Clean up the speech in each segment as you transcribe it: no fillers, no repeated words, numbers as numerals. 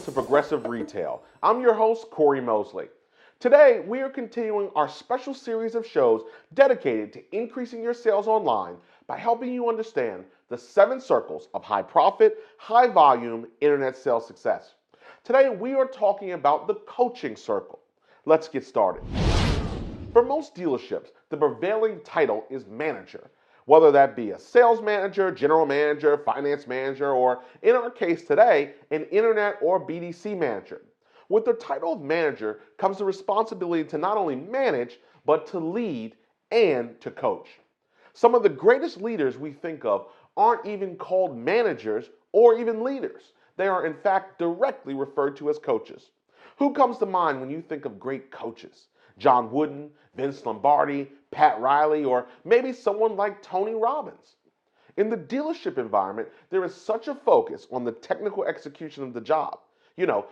to Progressive Retail. I'm your host, Cory Mosley. Today, we are continuing our special series of shows dedicated to increasing your sales online by helping you understand the 7 circles of high profit, high volume internet sales success. Today, we are talking about the coaching circle. Let's get started. For most dealerships, the prevailing title is manager, whether that be a sales manager, general manager, finance manager, or in our case today, an internet or BDC manager. With the title of manager comes the responsibility to not only manage, but to lead and to coach. Some of the greatest leaders we think of aren't even called managers or even leaders. They are in fact directly referred to as coaches. Who comes to mind when you think of great coaches? John Wooden, Vince Lombardi, Pat Riley, or maybe someone like Tony Robbins. In the dealership environment, there is such a focus on the technical execution of the job.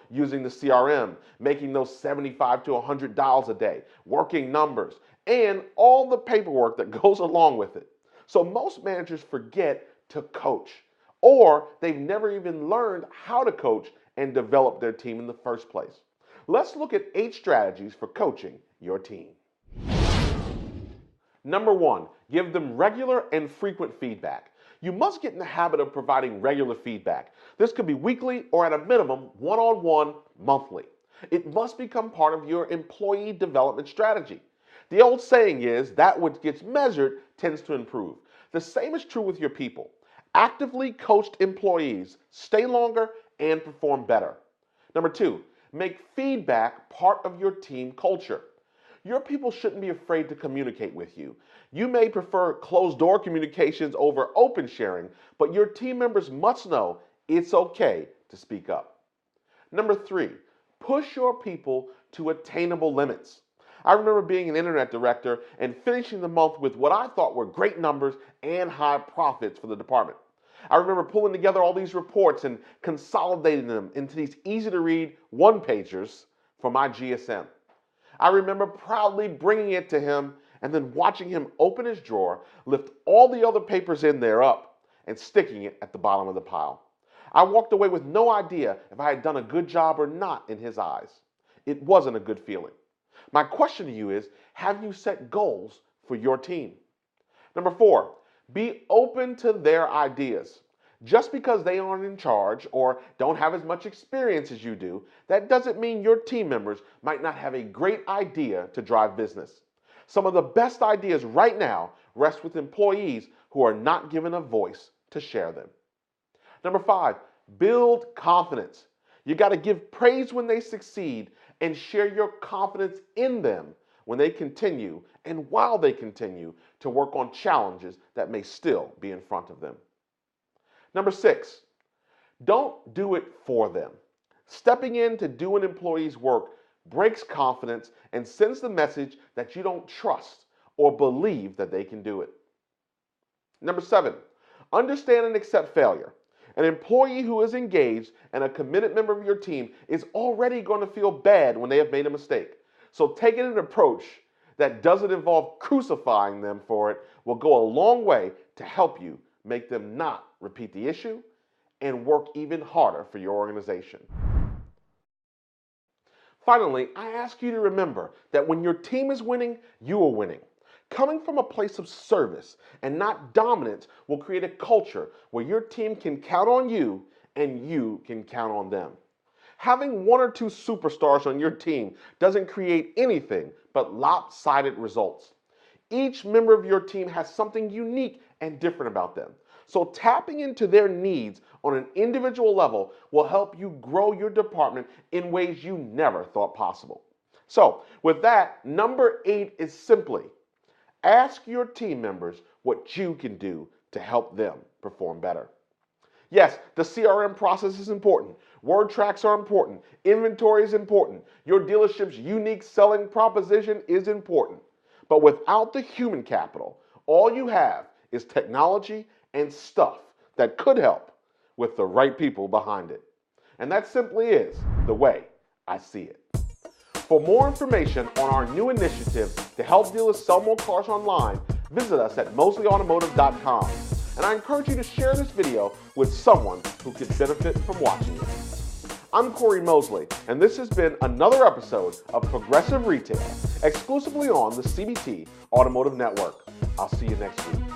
Using the CRM, making those 75 to 100 dials a day, working numbers, and all the paperwork that goes along with it. So most managers forget to coach, or they've never even learned how to coach and develop their team in the first place. Let's look at 8 strategies for coaching your team. Number 1, give them regular and frequent feedback. You must get in the habit of providing regular feedback. This could be weekly or at a minimum, one-on-one, monthly. It must become part of your employee development strategy. The old saying is that which gets measured tends to improve. The same is true with your people. Actively coached employees stay longer and perform better. Number 2, make feedback part of your team culture. Your people shouldn't be afraid to communicate with you. You may prefer closed-door communications over open sharing, but your team members must know it's okay to speak up. Number 3, push your people to attainable limits. I remember being an internet director and finishing the month with what I thought were great numbers and high profits for the department. I remember pulling together all these reports and consolidating them into these easy-to-read one-pagers for my GSM. I remember proudly bringing it to him and then watching him open his drawer, lift all the other papers in there up, and sticking it at the bottom of the pile. I walked away with no idea if I had done a good job or not in his eyes. It wasn't a good feeling. My question to you is, have you set goals for your team? Number 4, be open to their ideas. Just because they aren't in charge or don't have as much experience as you do, that doesn't mean your team members might not have a great idea to drive business. Some of the best ideas right now rest with employees who are not given a voice to share them. Number 5, build confidence. You got to give praise when they succeed and share your confidence in them when they continue and while they continue to work on challenges that may still be in front of them. Number 6, don't do it for them. Stepping in to do an employee's work breaks confidence and sends the message that you don't trust or believe that they can do it. Number 7, understand and accept failure. An employee who is engaged and a committed member of your team is already going to feel bad when they have made a mistake. So taking an approach that doesn't involve crucifying them for it will go a long way to help you make them not repeat the issue and work even harder for your organization. Finally, I ask you to remember that when your team is winning, you are winning. Coming from a place of service and not dominance will create a culture where your team can count on you and you can count on them. Having 1 or 2 superstars on your team doesn't create anything but lopsided results. Each member of your team has something unique and different about them. So tapping into their needs on an individual level will help you grow your department in ways you never thought possible. So with that, number 8 is simply ask your team members what you can do to help them perform better. Yes, the CRM process is important. Word tracks are important. Inventory is important. Your dealership's unique selling proposition is important. But without the human capital, all you have is technology and stuff that could help with the right people behind it. And that simply is the way I see it. For more information on our new initiative to help dealers sell more cars online, visit us at mosleyautomotive.com. And I encourage you to share this video with someone who could benefit from watching it. I'm Cory Mosley, and this has been another episode of Progressive Retail, exclusively on the CBT Automotive Network. I'll see you next week.